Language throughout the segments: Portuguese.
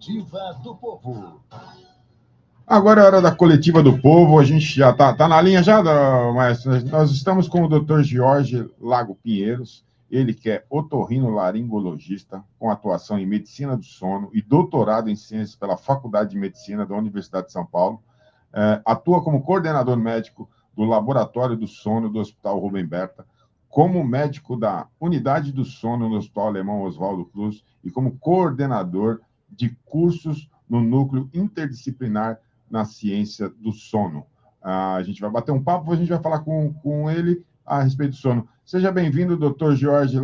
Coletiva do Povo. Agora é a hora da coletiva do povo. A gente já tá na linha já, maestro. Nós estamos com o Dr. Jorge Lago Pinheiros, ele que é otorrinolaringologista, com atuação em medicina do sono e doutorado em ciências pela Faculdade de Medicina da Universidade de São Paulo. Atua como coordenador médico do Laboratório do Sono do Hospital Rubem Berta, como médico da Unidade do Sono no Hospital Alemão Oswaldo Cruz e como coordenador de cursos no Núcleo Interdisciplinar na Ciência do Sono. A gente vai bater um papo, a gente vai falar com ele a respeito do sono. Seja bem-vindo, doutor Jorge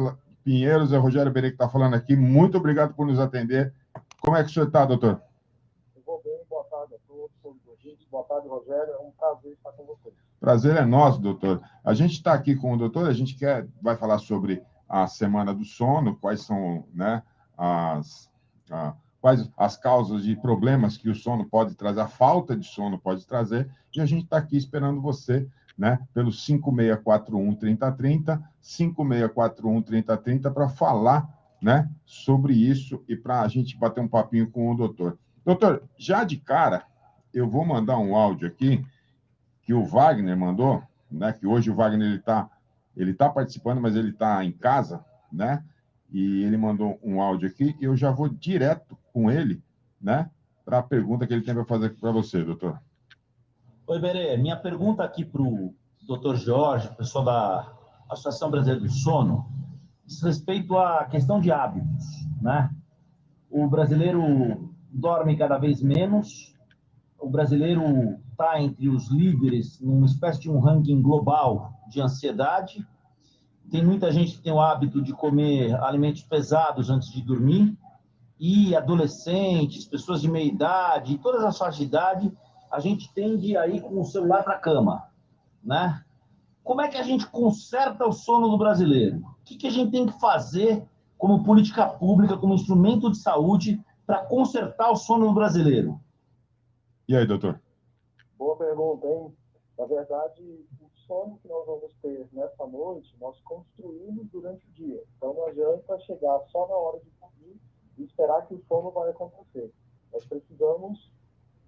Pinheiros, é o Rogério Berê que está falando aqui. Muito obrigado por nos atender. Como é que o senhor está, doutor? Eu vou bem, boa tarde a todos os ouvintes. Boa tarde, Rogério. É um prazer estar com vocês. Prazer é nosso, doutor. A gente está aqui com o doutor, a gente vai falar sobre a Semana do Sono, quais são, né, quais as causas de problemas que o sono pode trazer, a falta de sono pode trazer, e a gente está aqui esperando você, né, pelo 5641-3030, 5641-3030, para falar, né, sobre isso e para a gente bater um papinho com o doutor. Doutor, já de cara, eu vou mandar um áudio aqui que o Wagner mandou, né, que hoje o Wagner ele tá participando, mas ele está em casa, né? E ele mandou um áudio aqui e eu já vou direto com ele, né, para a pergunta que ele tem para fazer para você, doutor. Oi, Berê. Minha pergunta aqui para o doutor Jorge, pessoal da Associação Brasileira do Sono, diz respeito à questão de hábitos, né? O brasileiro dorme cada vez menos, o brasileiro está entre os líderes numa espécie de um ranking global de ansiedade. Tem muita gente que tem o hábito de comer alimentos pesados antes de dormir, e adolescentes, pessoas de meia idade, todas as faixas de idade, a gente tende a ir com o celular para a cama, né? Como é que a gente conserta o sono do brasileiro? O que a gente tem que fazer como política pública, como instrumento de saúde, para consertar o sono do brasileiro? E aí, doutor? Boa pergunta, hein? Na verdade, o sono que nós vamos ter nessa noite, nós construímos durante o dia. Então, não adianta chegar só na hora de dormir e esperar que o sono vai acontecer. Nós precisamos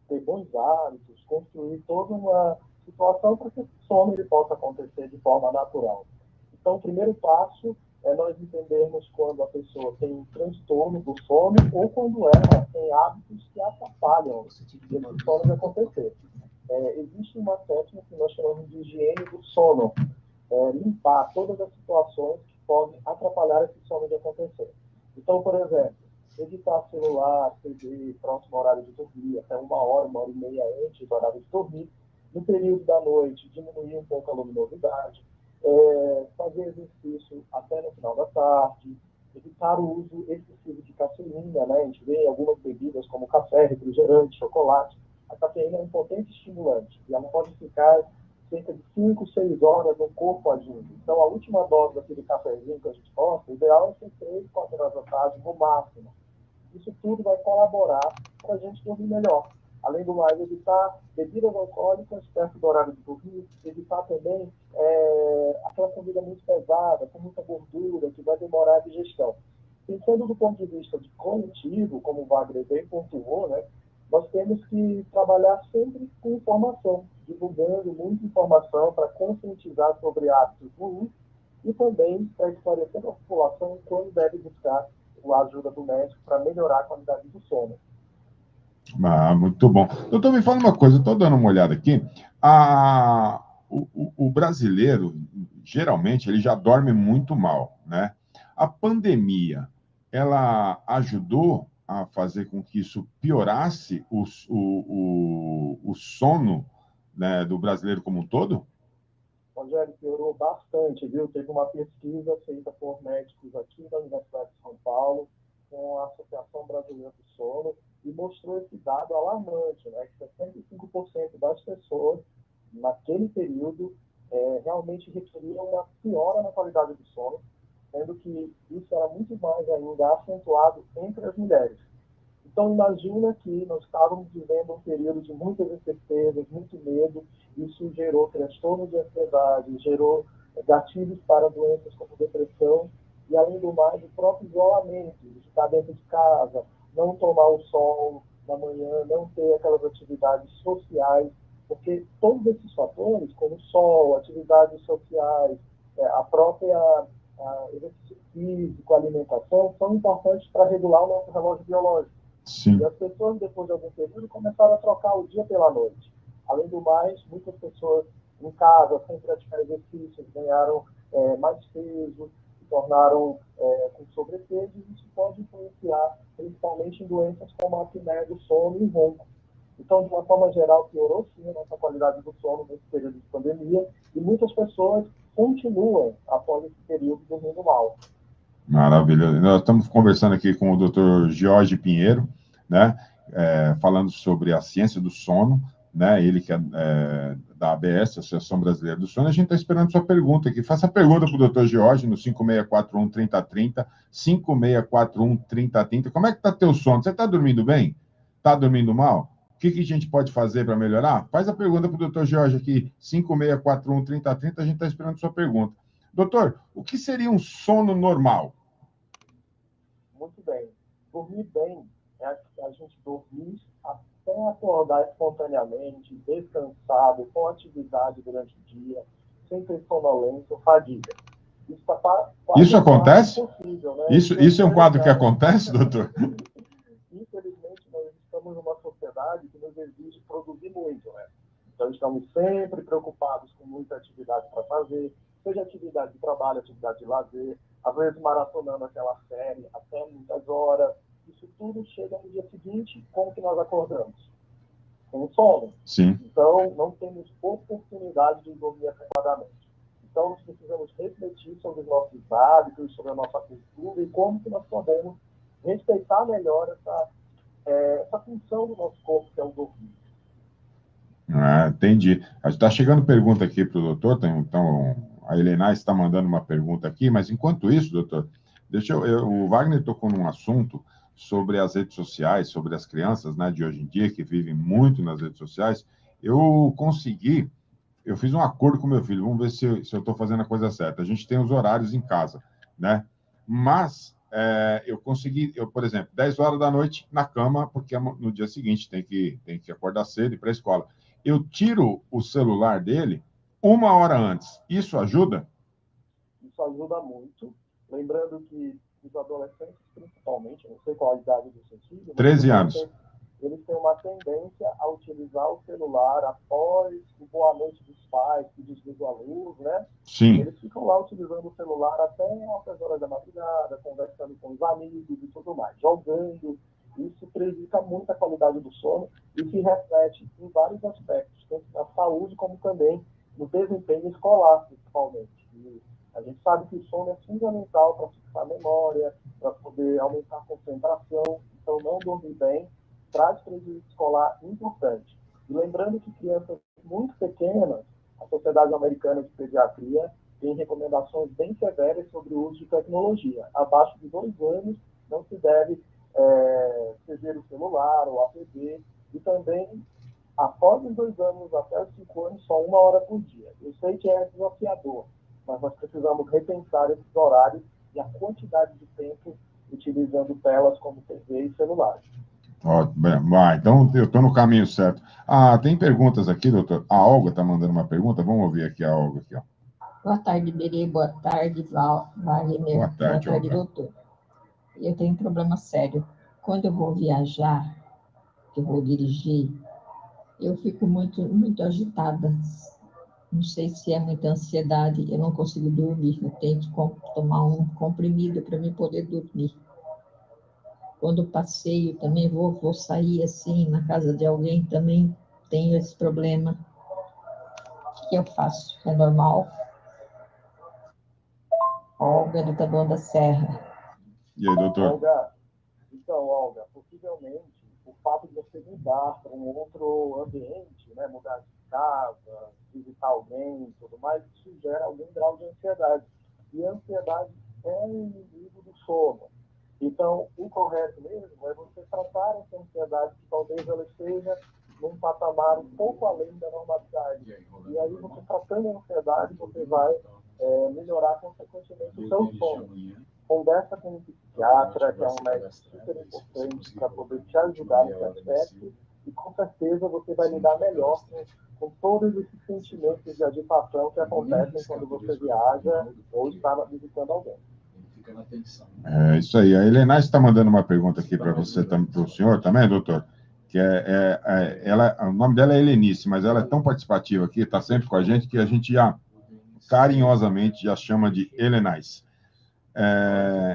ter bons hábitos, construir toda uma situação para que o sono ele possa acontecer de forma natural. Então, o primeiro passo é nós entendermos quando a pessoa tem um transtorno do sono ou quando ela tem hábitos que atrapalham esse sono de acontecer. Existe uma técnica que nós chamamos de higiene do sono, limpar todas as situações que podem atrapalhar esse sono de acontecer. Então, por exemplo, evitar celular, TV, próximo ao horário de dormir, até 1 hora, 1 hora e meia antes do horário de dormir. No período da noite, diminuir um pouco a luminosidade, fazer exercício até no final da tarde, evitar o uso excessivo de cafeína, né? A gente vê em algumas bebidas como café, refrigerante, chocolate. A cafeína é um potente estimulante e ela pode ficar cerca de 5, 6 horas no corpo agindo. Então, a última dose daquele cafezinho que a gente gosta, o ideal é ser 3, 4 horas da tarde no máximo. Isso tudo vai colaborar para a gente dormir melhor. Além do mais, evitar bebidas alcoólicas perto do horário de dormir, evitar também aquela comida muito pesada, com muita gordura, que vai demorar a digestão. Pensando do ponto de vista de cognitivo, como o Wagner bem pontuou, né, nós temos que trabalhar sempre com informação, divulgando muita informação para conscientizar sobre hábitos ruins e também para esclarecer a população quando deve buscar a ajuda do médico para melhorar a qualidade do sono. Muito bom. Doutor, me fala uma coisa, eu estou dando uma olhada aqui. O brasileiro, geralmente, ele já dorme muito mal, né? A pandemia, ela ajudou a fazer com que isso piorasse o sono, né, do brasileiro como um todo? Rogério, piorou bastante, viu? Teve uma pesquisa feita por médicos aqui da Universidade de São Paulo, com a Associação Brasileira do Sono, e mostrou esse dado alarmante, né? Que 65% das pessoas, naquele período, realmente requeriam uma piora na qualidade do sono, sendo que isso era muito mais ainda acentuado entre as mulheres. Então, imagina que nós estávamos vivendo um período de muitas incertezas, muito medo, isso gerou transtorno de ansiedade, gerou gatilhos para doenças como depressão, e, além do mais, o próprio isolamento, de estar dentro de casa, não tomar o sol na manhã, não ter aquelas atividades sociais, porque todos esses fatores, como o sol, atividades sociais, a própria exercício físico, alimentação, são importantes para regular o nosso relógio biológico. Sim. E as pessoas, depois de algum período, começaram a trocar o dia pela noite. Além do mais, muitas pessoas em casa, sem praticar exercícios, ganharam mais peso, se tornaram com sobrepeso, e isso pode influenciar principalmente em doenças como a apneia do sono e ronco. Então, de uma forma geral, piorou sim a nossa qualidade do sono nesse período de pandemia, e muitas pessoas continuam, após esse período, dormindo mal. Maravilha. Nós estamos conversando aqui com o Dr. Jorge Pinheiro, né, falando sobre a ciência do sono, né, ele que é da ABS, Associação Brasileira do Sono. A gente está esperando sua pergunta aqui. Faça a pergunta para o Dr. Jorge no 5641-3030, 5641-3030. Como é que está teu sono? Você está dormindo bem? Está dormindo mal? O que a gente pode fazer para melhorar? Faz a pergunta para o Dr. Jorge aqui, 5641-3030, a gente está esperando sua pergunta. Doutor, o que seria um sono normal? Muito bem. Dormir bem é a gente dormir até acordar espontaneamente, descansado, com atividade durante o dia, sem ter sonolência ou fadiga. Isso acontece? Possível, né? Isso é um quadro que acontece, doutor? Infelizmente, nós estamos numa sociedade que nos exige produzir muito, né? Então, estamos sempre preocupados com muita atividade para fazer, seja atividade de trabalho, atividade de lazer, às vezes maratonando aquela série até muitas horas. Isso tudo chega no dia seguinte, como que nós acordamos? Com sono. Sim. Então, não temos oportunidade de dormir adequadamente. Então, nós precisamos refletir sobre os nossos hábitos, sobre a nossa cultura e como que nós podemos respeitar melhor essa função do nosso corpo, que é o dormir. Entendi. Está chegando pergunta aqui para o doutor, então a Helena está mandando uma pergunta aqui, mas enquanto isso, doutor, o Wagner tocou num assunto sobre as redes sociais, sobre as crianças, né, de hoje em dia, que vivem muito nas redes sociais. Eu fiz um acordo com meu filho, vamos ver se eu estou fazendo a coisa certa. A gente tem os horários em casa, né? Mas por exemplo, 10 horas da noite na cama, porque no dia seguinte tem que acordar cedo e ir para a escola. Eu tiro o celular dele 1 hora antes. Isso ajuda? Isso ajuda muito. Lembrando que os adolescentes, principalmente, não sei qual a idade do seu filho, 13 anos. Eles têm uma tendência a utilizar o celular após o boa noite dos pais, que desliga a luz, né? Sim. Eles ficam lá utilizando o celular até altas horas da madrugada, conversando com os amigos e tudo mais, jogando. Isso prejudica muito a qualidade do sono e se reflete em vários aspectos, tanto na saúde como também no desempenho escolar, principalmente. E a gente sabe que o sono é fundamental para fixar a memória, para poder aumentar a concentração. Então, não dormir bem traz prejuízo escolar importante. E lembrando que crianças muito pequenas, a Sociedade Americana de Pediatria tem recomendações bem severas sobre o uso de tecnologia. Abaixo de 2 anos não se deve ceder o celular ou a TV, e também após os 2 anos até os 5 anos, só 1 hora por dia. Eu sei que é desafiador, mas nós precisamos repensar esses horários e a quantidade de tempo utilizando telas como TV e celulares. Então eu estou no caminho certo. Tem perguntas aqui, doutor. A Olga está mandando uma pergunta. Vamos ouvir aqui a Olga. Aqui, ó. Boa tarde, Berê. Boa tarde, Wagner. Boa tarde, doutor. Eu tenho um problema sério. Quando eu vou viajar, que eu vou dirigir, eu fico muito, muito agitada. Não sei se é muita ansiedade, eu não consigo dormir. Eu tenho que tomar um comprimido para me poder dormir. Quando passeio também, vou sair assim, na casa de alguém, também tenho esse problema. O que eu faço? É normal? Olga, do Taboão da Serra. E aí, doutor? Olga, possivelmente, o fato de você mudar para um outro ambiente, né, mudar de casa, visitar alguém e tudo mais, isso gera algum grau de ansiedade. E a ansiedade é um inimigo do sono. Então, o correto mesmo é você tratar essa ansiedade, que talvez ela esteja num patamar um pouco além da normalidade. E aí, você tratando a ansiedade, você vai melhorar consequentemente o seu sono. conversa com um psiquiatra, que é um médico super importante para poder te ajudar nesse aspecto, e com certeza você vai lidar melhor com todos esses sentimentos de agitação que acontecem quando você viaja ou está visitando alguém. É isso aí. A Helena está mandando uma pergunta aqui para você, para o senhor também, doutor, que o nome dela é Helenice, mas ela é tão participativa aqui, está sempre com a gente, que a gente já carinhosamente já chama de Helenais.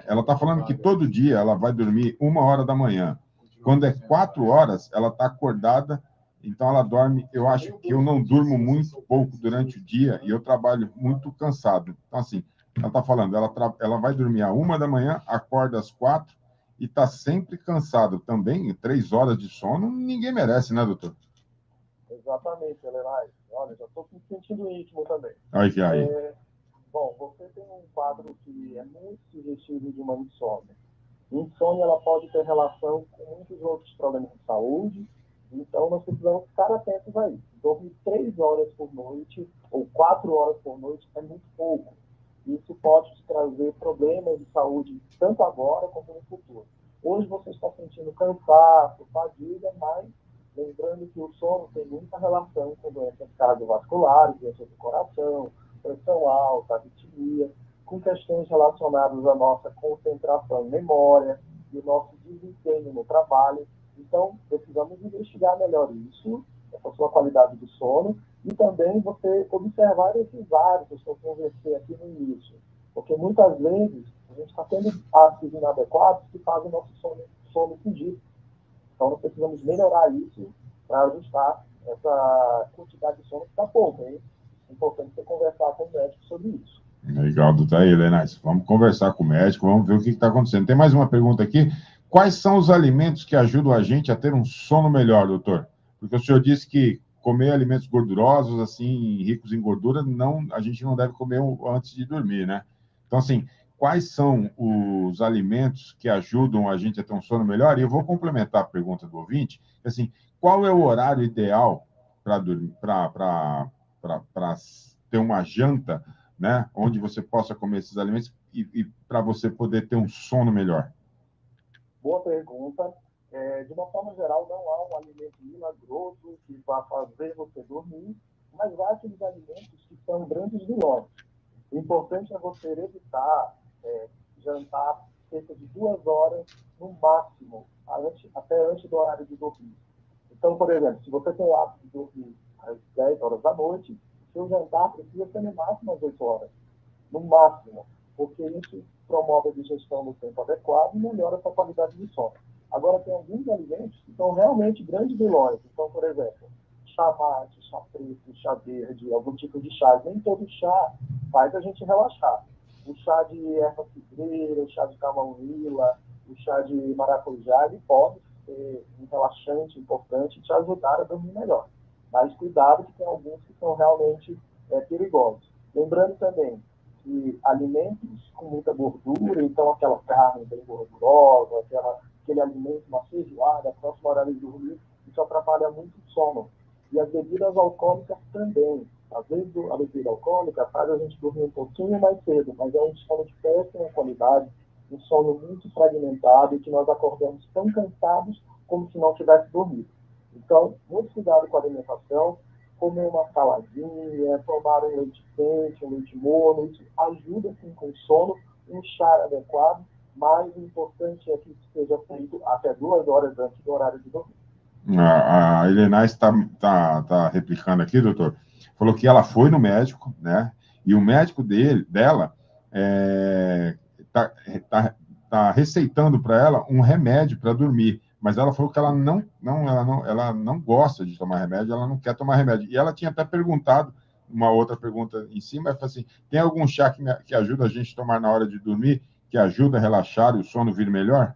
Ela está falando que todo dia ela vai dormir 1h da manhã. Quando é 4 horas, ela está acordada, então ela dorme. Eu acho que eu não durmo muito pouco durante o dia e eu trabalho muito cansado. Então, assim, ela está falando, ela vai dormir às 1 da manhã, acorda às 4 e está sempre cansada também. 3 horas de sono, ninguém merece, né, doutor? Exatamente, Helena. Olha, já estou me sentindo íntimo também. Aí. Bom, você tem um quadro que é muito sugestivo de uma insônia. Insônia, ela pode ter relação com muitos outros problemas de saúde, então nós precisamos ficar atentos a isso. Dormir 3 horas por noite ou 4 horas por noite é muito pouco. Isso pode te trazer problemas de saúde tanto agora como no futuro. Hoje você está sentindo cansaço, fadiga, mas lembrando que o sono tem muita relação com doenças cardiovasculares, doenças do coração, pressão alta, arritmia, com questões relacionadas à nossa concentração e memória e o nosso desempenho no trabalho. Então, precisamos investigar melhor isso, essa sua qualidade de sono, e também você observar esses hábitos que eu conversei aqui no início. Porque muitas vezes a gente está tendo hábitos inadequados que fazem o nosso sono fugir. Então, nós precisamos melhorar isso para ajustar essa quantidade de sono que está pouco, hein? É importante você conversar com o médico sobre isso. Legal, doutor. Aí, Helena, vamos conversar com o médico, vamos ver o que está acontecendo. Tem mais uma pergunta aqui. Quais são os alimentos que ajudam a gente a ter um sono melhor, doutor? Porque o senhor disse que comer alimentos gordurosos, assim, ricos em gordura, a gente não deve comer antes de dormir, né? Então, assim, quais são os alimentos que ajudam a gente a ter um sono melhor? E eu vou complementar a pergunta do ouvinte, assim, qual é o horário ideal para dormir, para ter uma janta, né, onde você possa comer esses alimentos e para você poder ter um sono melhor? Boa pergunta. De uma forma geral, não há um alimento milagroso que vá fazer você dormir, mas há aqueles alimentos que são grandes vilões. O importante é você evitar jantar cerca de 2 horas no máximo, até antes do horário de dormir. Então, por exemplo, se você tem o hábito de dormir às 10 horas da noite, o seu jantar precisa ser no máximo às 8 horas. No máximo, porque isso promove a digestão no tempo adequado e melhora a sua qualidade de sono. Agora, tem alguns alimentos que são realmente grandes vilões. Então, por exemplo, chá mate, chá preto, chá verde, algum tipo de chá. Nem todo chá faz a gente relaxar. O chá de erva cidreira, o chá de camomila, o chá de maracujá, ele pode ser um relaxante importante e te ajudar a dormir melhor. Mas cuidado que tem alguns que são realmente perigosos. Lembrando também que alimentos com muita gordura, então aquela carne bem gordurosa, aquele alimento, uma feijoada, próximo ao horário de dormir, isso atrapalha muito o sono. E as bebidas alcoólicas também. Às vezes a bebida alcoólica faz a gente dormir um pouquinho mais cedo, mas é um sono de péssima qualidade, um sono muito fragmentado e que nós acordamos tão cansados como se não tivesse dormido. Então, muito cuidado com a alimentação, comer uma saladinha, tomar um leite quente, um leite morno, isso ajuda sim com o sono, um chá adequado, mas o importante é que isso seja feito até 2 horas antes do horário de dormir. A Helena está replicando aqui, doutor. Falou que ela foi no médico, né? E o médico dela tá receitando para ela um remédio para dormir. Mas ela falou que ela não gosta de tomar remédio, ela não quer tomar remédio. E ela tinha até perguntado, uma outra pergunta em cima, ela falou assim, tem algum chá que ajuda a gente a tomar na hora de dormir, que ajuda a relaxar e o sono vir melhor?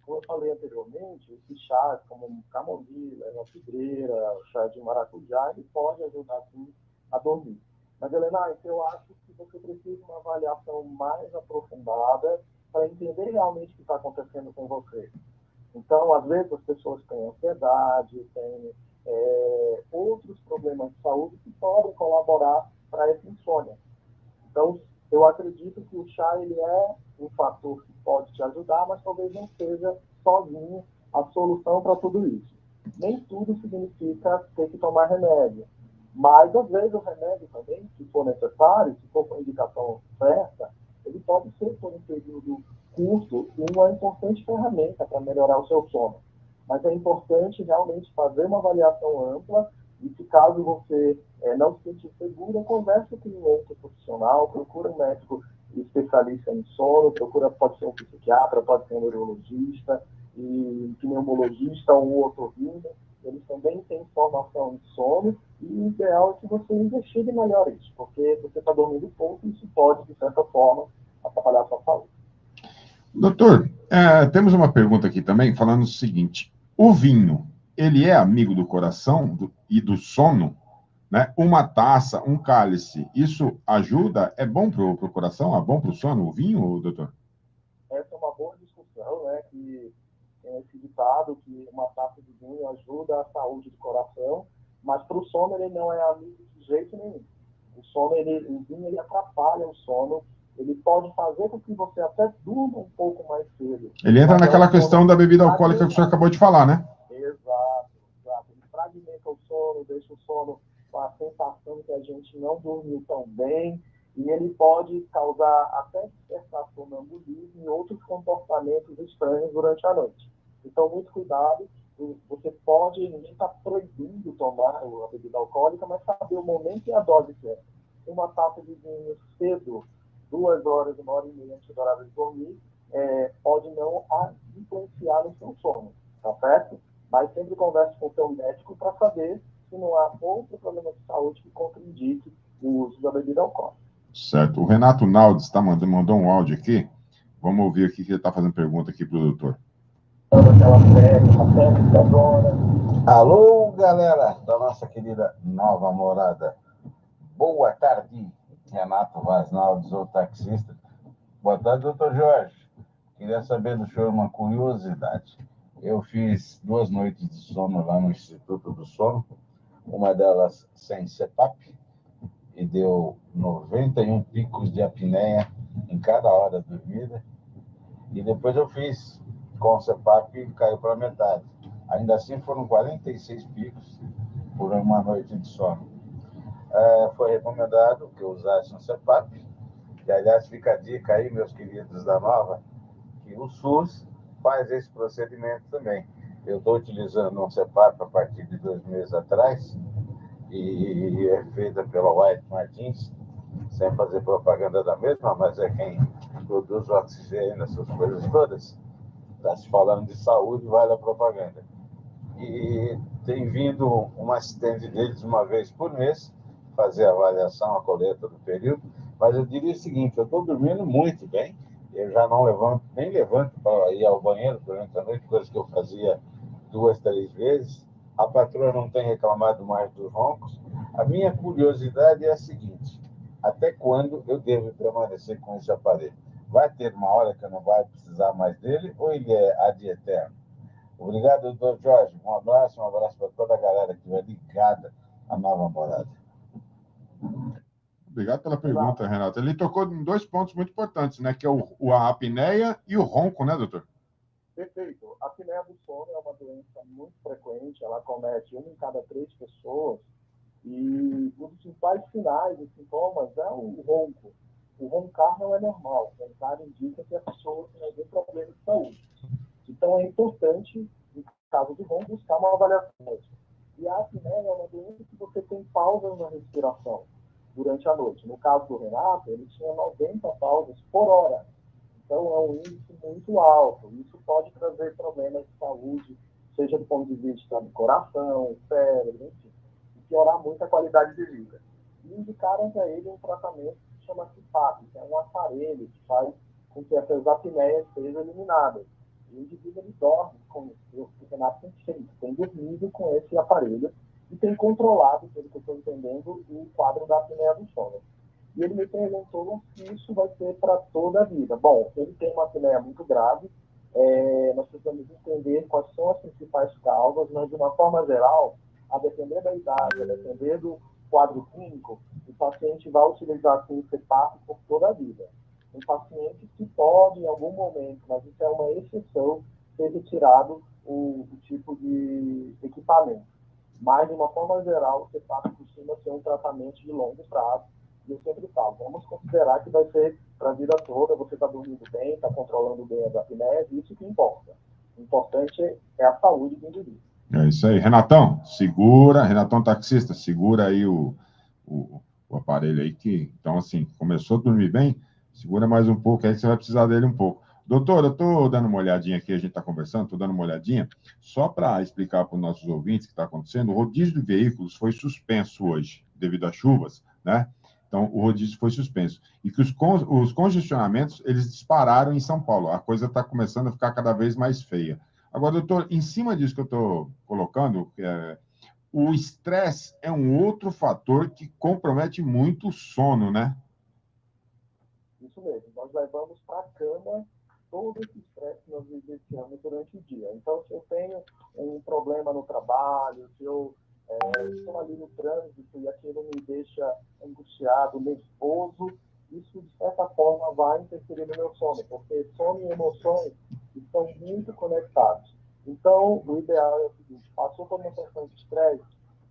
Como eu falei anteriormente, esses chás, como camomila, erva cidreira, chá de maracujá, ele pode ajudar, sim, a dormir. Mas, Helena, eu acho que você precisa de uma avaliação mais aprofundada para entender realmente o que está acontecendo com você. Então, às vezes, as pessoas têm ansiedade, têm outros problemas de saúde que podem colaborar para essa insônia. Então, eu acredito que o chá ele é um fator que pode te ajudar, mas talvez não seja sozinho a solução para tudo isso. Nem tudo significa ter que tomar remédio, mas às vezes o remédio também, se for necessário, se for com indicação certa, ele pode ser por um período curto uma importante ferramenta para melhorar o seu sono. Mas é importante realmente fazer uma avaliação ampla e se caso você não se sentir segura, converse com um outro profissional, procura um médico especialista em sono, pode ser um psiquiatra, pode ser um neurologista, e pneumologista ou um otorrino, eles também têm formação em sono e o ideal é que você investigue melhor isso, porque você está dormindo pouco e isso pode, de certa forma, atrapalhar a sua saúde. Doutor, temos uma pergunta aqui também falando o seguinte: o vinho, ele é amigo do coração e do sono? Né? Uma taça, um cálice, isso ajuda? É bom para o coração? É bom para o sono, o vinho, doutor? Essa é uma boa discussão, né? Que tem esse ditado que uma taça de vinho ajuda a saúde do coração, mas para o sono ele não é amigo de jeito nenhum. O vinho ele atrapalha o sono, ele pode fazer com que você até durma um pouco mais cedo. Ele entra naquela questão da bebida alcoólica que o senhor acabou de falar, né? Exato. Ele fragmenta o sono, deixa o sono com a sensação que a gente não dormiu tão bem, e ele pode causar até despertar sonambulismo e outros comportamentos estranhos durante a noite. Então, muito cuidado. Você pode, ninguém está proibindo tomar a bebida alcoólica, mas saber o momento e a dose certa. Uma taça de vinho cedo, 2 horas, 1h30 antes do horário de dormir, pode não influenciar no seu sono, tá certo? Mas sempre converse com o seu médico para saber se não há outro problema de saúde que contraindique o uso da bebida alcoólica. Certo. O Renato Naldes mandou um áudio aqui. Vamos ouvir aqui que ele está fazendo pergunta aqui para o doutor. Alô, galera da nossa querida Nova Morada. Boa tarde, Renato Vaz Naldes, o taxista. Boa tarde, doutor Jorge. Queria saber do senhor uma curiosidade. Eu fiz 2 noites de sono lá no Instituto do Sono, uma delas sem CPAP, e deu 91 picos de apneia em cada hora dormida. E depois eu fiz com o CPAP e caiu para metade. Ainda assim foram 46 picos por uma noite de sono. Foi recomendado que eu usasse um CPAP, que aliás fica a dica aí, meus queridos da Nova, que o SUS faz esse procedimento também. Eu estou utilizando um CPAP a partir de 2 meses atrás, e é feita pela White Martins, sem fazer propaganda da mesma, mas é quem produz o oxigênio, essas coisas todas. Está se falando de saúde, vale a propaganda. E tem vindo um assistente deles uma vez por mês, fazer a avaliação, a coleta do período, mas eu diria o seguinte: eu estou dormindo muito bem, eu já não nem levanto para ir ao banheiro durante a noite, coisa que eu fazia 2, 3 vezes. A patroa não tem reclamado mais dos roncos. A minha curiosidade é a seguinte: até quando eu devo permanecer com esse aparelho? Vai ter uma hora que eu não vai precisar mais dele, ou ele é ad eterno? Obrigado, doutor Jorge. Um abraço para toda a galera que vai ligada à Nova Morada. Obrigado pela pergunta, Renato. Ele tocou em 2 pontos muito importantes, né? Que é a apneia e o ronco, né, doutor? Perfeito. A apneia do sono é uma doença muito frequente, ela comete 1 em cada 3 pessoas, e um dos principais sinais e sintomas é o ronco. O roncar não é normal, o roncar indica que a pessoa tem algum problema de saúde. Então é importante, no caso de ronco, buscar uma avaliação médica. E a apneia é uma doença que você tem pausas na respiração durante a noite. No caso do Renato, ele tinha 90 pausas por hora. Então, é um índice muito alto. Isso pode trazer problemas de saúde, seja do ponto de vista do coração, cérebro, enfim, e piorar muito a qualidade de vida. E indicaram para ele um tratamento que se chama CPAP, que é um aparelho que faz com que essas apneias sejam eliminadas. E o indivíduo ele dorme com o Renato tem dormido com esse aparelho e tem controlado, pelo que eu estou entendendo, o quadro da apneia do sono. E ele me perguntou se isso vai ser para toda a vida. Bom, ele tem uma apneia muito grave, nós precisamos entender quais são as principais causas, mas de uma forma geral, a depender da idade, a depender do quadro clínico, o paciente vai utilizar sim o CPAP por toda a vida. Tem pacientes que pode, em algum momento, mas isso é uma exceção, ser retirado o tipo de equipamento. Mas, de uma forma geral, o CPAP costuma ser um tratamento de longo prazo. E eu sempre falo, vamos considerar que vai ser para a vida toda, você está dormindo bem, está controlando bem as apneias, isso que importa. O importante é a saúde do indivíduo. É isso aí. Renatão, segura. Renatão taxista, segura aí o aparelho aí que... Então, assim, começou a dormir bem, segura mais um pouco aí que você vai precisar dele um pouco. Doutor, eu estou dando uma olhadinha aqui, a gente está conversando, estou dando uma olhadinha, só para explicar para os nossos ouvintes o que está acontecendo, o rodízio de veículos foi suspenso hoje, devido às chuvas, né? Então, o rodízio foi suspenso. E que os congestionamentos, eles dispararam em São Paulo. A coisa está começando a ficar cada vez mais feia. Agora, doutor, em cima disso que eu estou colocando, o estresse é um outro fator que compromete muito o sono, né? Isso mesmo. Nós levamos para a cama todo esse estresse que nós vivenciamos durante o dia. Então, se eu tenho um problema no trabalho, se eu estou ali no trânsito e aquilo me deixa angustiado, nervoso, isso, de certa forma, vai interferir no meu sono, porque sono e emoções estão muito conectados. Então, o ideal é o seguinte: passou por uma situação de estresse,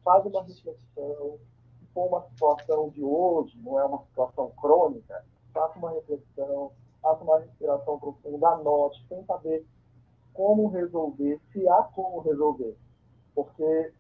faz uma reflexão. Se for uma situação de hoje, não é uma situação crônica, faça uma reflexão, faça uma respiração profunda, anote, tenta ver como resolver, se há como resolver. Porque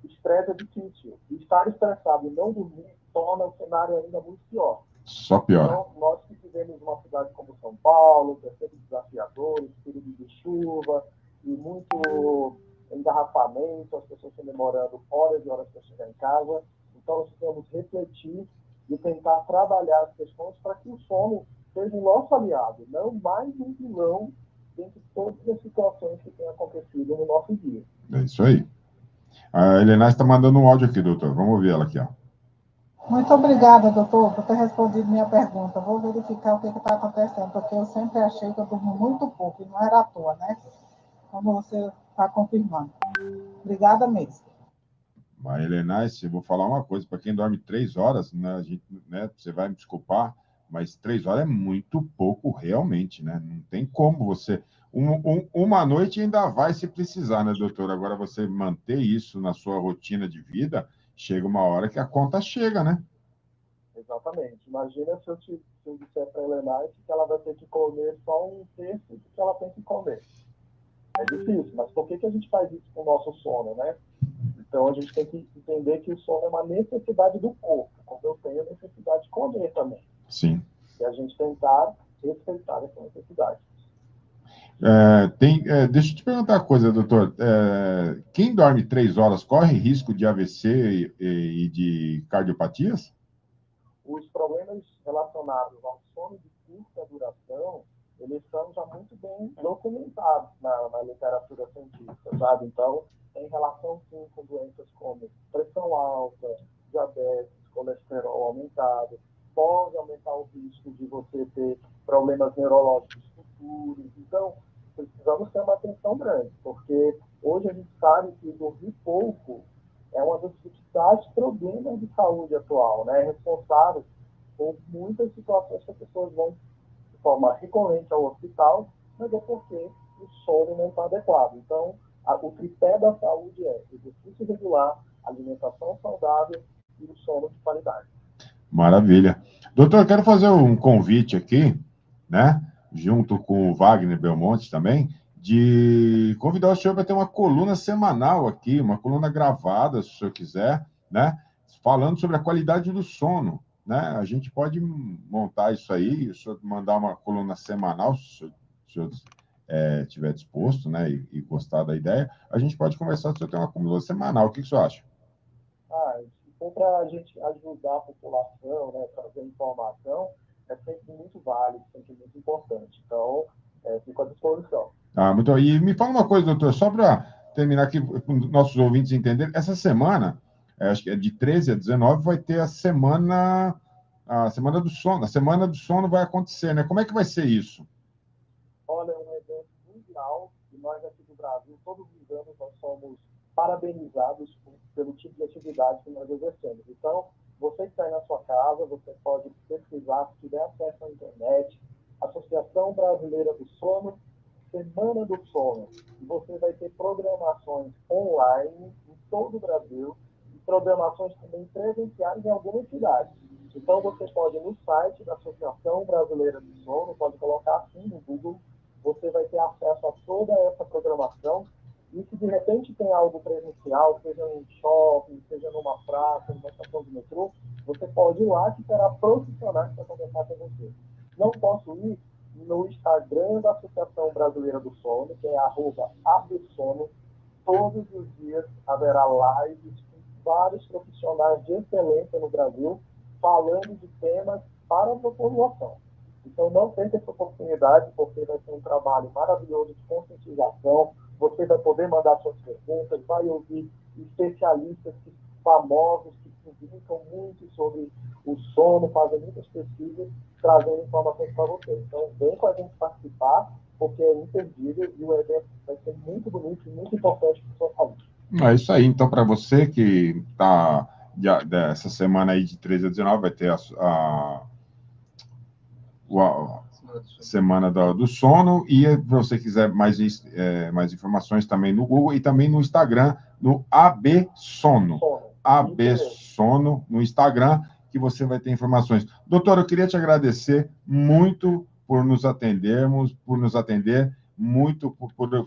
estresse é difícil. E estar estressado e não dormir torna o cenário ainda muito pior. Só piora. Então, nós que vivemos uma cidade como São Paulo, que é sempre desafiador, esse período de chuva e muito engarrafamento, as pessoas estão demorando horas e horas para chegar em casa. Então, nós precisamos refletir e tentar trabalhar as questões para que o sono seja o nosso aliado, não mais um vilão dentro de todas as situações que têm acontecido no nosso dia. É isso aí. A Helena está mandando um áudio aqui, doutor. Vamos ouvir ela aqui, ó. Muito obrigada, doutor, por ter respondido minha pergunta. Vou verificar o que está acontecendo, porque eu sempre achei que eu durmo muito pouco, e não era à toa, né? Como você está confirmando. Obrigada mesmo. Mas, Helena, eu vou falar uma coisa, para quem dorme 3 horas, né, a gente, né, você vai me desculpar, mas 3 horas é muito pouco realmente, né? Não tem como você... uma noite ainda vai se precisar, né, doutor? Agora, você manter isso na sua rotina de vida, chega uma hora que a conta chega, né? Exatamente. Imagina se eu disser para a Helena que ela vai ter que comer só um terço do que ela tem que comer. É difícil, mas por que a gente faz isso com o nosso sono, né? Então, a gente tem que entender que o sono é uma necessidade do corpo, como eu tenho a necessidade de comer também. Sim. E a gente tentar respeitar essa necessidade. Deixa eu te perguntar uma coisa, doutor. Quem dorme 3 horas corre risco de AVC e de cardiopatias? Os problemas relacionados ao sono de curta duração, eles são já muito bem documentados na literatura científica, sabe? Então, tem relação sim com doenças como pressão alta, diabetes, colesterol aumentado, pode aumentar o risco de você ter problemas neurológicos futuros. Então, precisamos ter uma atenção grande, porque hoje a gente sabe que dormir pouco é uma das principais problemas de saúde atual, né? É responsável por muitas situações que as pessoas vão de forma recorrente ao hospital, mas é porque o sono não está adequado. Então, o tripé da saúde é exercício regular, alimentação saudável e o sono de qualidade. Maravilha. Doutor, eu quero fazer um convite aqui, né, junto com o Wagner Belmonte também, de convidar o senhor para ter uma coluna semanal aqui, uma coluna gravada, se o senhor quiser, né, falando sobre a qualidade do sono, né? A gente pode montar isso aí, o senhor mandar uma coluna semanal, se o senhor estiver disposto, né, e gostar da ideia, a gente pode conversar se o senhor tem uma coluna semanal. O que o senhor acha? Se for para a gente ajudar a população, né, trazer informação, é sempre muito válido, sempre muito importante. Então, fico à disposição. E me fala uma coisa, doutor, só para terminar aqui, com nossos ouvintes entenderem, essa semana, acho que é de 13 a 19, vai ter a semana do sono. A semana do sono vai acontecer, né? Como é que vai ser isso? Olha, é um evento mundial, e nós aqui do Brasil, todos os anos, nós somos parabenizados pelo tipo de atividade atividade que nós exercemos. Então, você que está aí na sua casa, você pode pesquisar, se tiver acesso à internet, Associação Brasileira do Sono, Semana do Sono. E você vai ter programações online em todo o Brasil e programações também presenciais em algumas cidades. Então, você pode ir no site da Associação Brasileira do Sono, pode colocar assim no Google, você vai ter acesso a toda essa programação. E se de repente tem algo presencial, seja num shopping, seja numa praça, numa estação de metrô, você pode ir lá que terá profissionais para conversar com você. Não posso ir no Instagram da Associação Brasileira do Sono, que é @absono. Todos os dias haverá lives com vários profissionais de excelência no Brasil, falando de temas para a população. Então, não perca essa oportunidade, porque vai ser um trabalho maravilhoso de conscientização. Você vai poder mandar suas perguntas, vai ouvir especialistas famosos que publicam muito sobre o sono, fazem muitas pesquisas, trazendo informações para você. Então, vem com a gente participar, porque é imperdível e o evento vai ser muito bonito e muito importante para a sua saúde. É isso aí. Então, para você que está dessa semana aí de 13 a 19, vai ter a Semana do Sono, e se você quiser mais informações também no Google e também no Instagram, no ABSono. ABSono no Instagram, que você vai ter informações. Doutor, eu queria te agradecer muito por nos atender, muito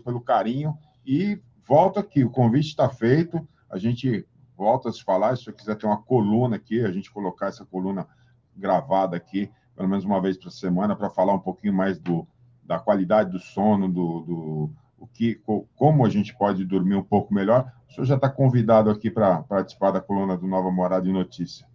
pelo carinho, e volto aqui, o convite está feito, a gente volta a se falar, se você quiser ter uma coluna aqui, a gente colocar essa coluna gravada aqui, pelo menos uma vez por semana, para falar um pouquinho mais da qualidade do sono, como a gente pode dormir um pouco melhor. O senhor já está convidado aqui para participar da coluna do Nova Morada em Notícia.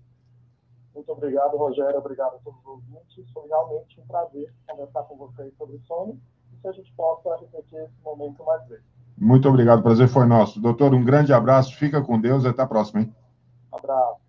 Muito obrigado, Rogério. Obrigado a todos os ouvintes. Foi realmente um prazer conversar com vocês sobre sono e que a gente possa repetir esse momento mais vezes. Muito obrigado, o prazer foi nosso. Doutor, um grande abraço, fica com Deus e até a próxima, hein? Abraço.